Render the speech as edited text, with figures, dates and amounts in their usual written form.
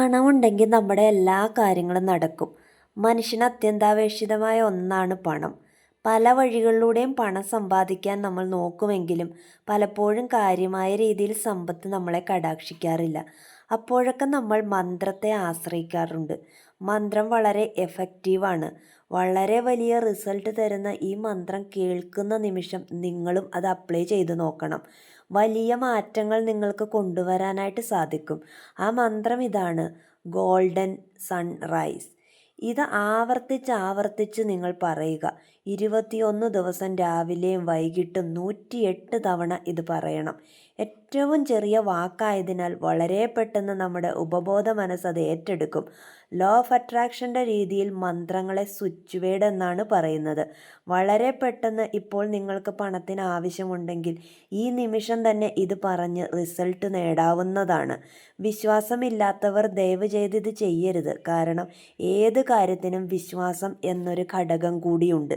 പണമുണ്ടെങ്കിൽ നമ്മുടെ എല്ലാ കാര്യങ്ങളും നടക്കും. മനുഷ്യന് അത്യന്താപേക്ഷിതമായ ഒന്നാണ് പണം. പല വഴികളിലൂടെയും പണം സമ്പാദിക്കാൻ നമ്മൾ നോക്കുമെങ്കിലും പലപ്പോഴും കാര്യമായ രീതിയിൽ സമ്പത്ത് നമ്മളെ കടാക്ഷിക്കാറില്ല. അപ്പോഴൊക്കെ നമ്മൾ മന്ത്രത്തെ ആശ്രയിക്കാറുണ്ട്. മന്ത്രം വളരെ എഫക്റ്റീവാണ്. വളരെ വലിയ റിസൾട്ട് തരുന്ന ഈ മന്ത്രം കേൾക്കുന്ന നിമിഷം നിങ്ങളും അത് അപ്ലൈ ചെയ്ത് നോക്കണം. വലിയ മാറ്റങ്ങൾ നിങ്ങൾക്ക് കൊണ്ടുവരാനായിട്ട് സാധിക്കും. ആ മന്ത്രം ഇതാണ്: ഗോൾഡൻ സൺറൈസ്. ഇത് ആവർത്തിച്ച് നിങ്ങൾ പറയുക. 21 ദിവസം രാവിലെയും വൈകിട്ടും 108 തവണ ഇത് പറയണം. ഏറ്റവും ചെറിയ വാക്കായതിനാൽ വളരെ പെട്ടെന്ന് നമ്മുടെ ഉപബോധ മനസ്സ് അത് ഏറ്റെടുക്കും. ലോ ഓഫ് അട്രാക്ഷൻ്റെ രീതിയിൽ മന്ത്രങ്ങളെ സ്വിച്ച് വേർഡ് എന്നാണ് പറയുന്നത്. വളരെ പെട്ടെന്ന് ഇപ്പോൾ നിങ്ങൾക്ക് പണത്തിന് ആവശ്യമുണ്ടെങ്കിൽ ഈ നിമിഷം തന്നെ ഇത് പറഞ്ഞ് റിസൾട്ട് നേടാവുന്നതാണ്. വിശ്വാസമില്ലാത്തവർ ദയവ് ചെയ്ത് ഇത് ചെയ്യരുത്. കാരണം ഏത് കാര്യത്തിനും വിശ്വാസം എന്നൊരു ഘടകം കൂടിയുണ്ട്.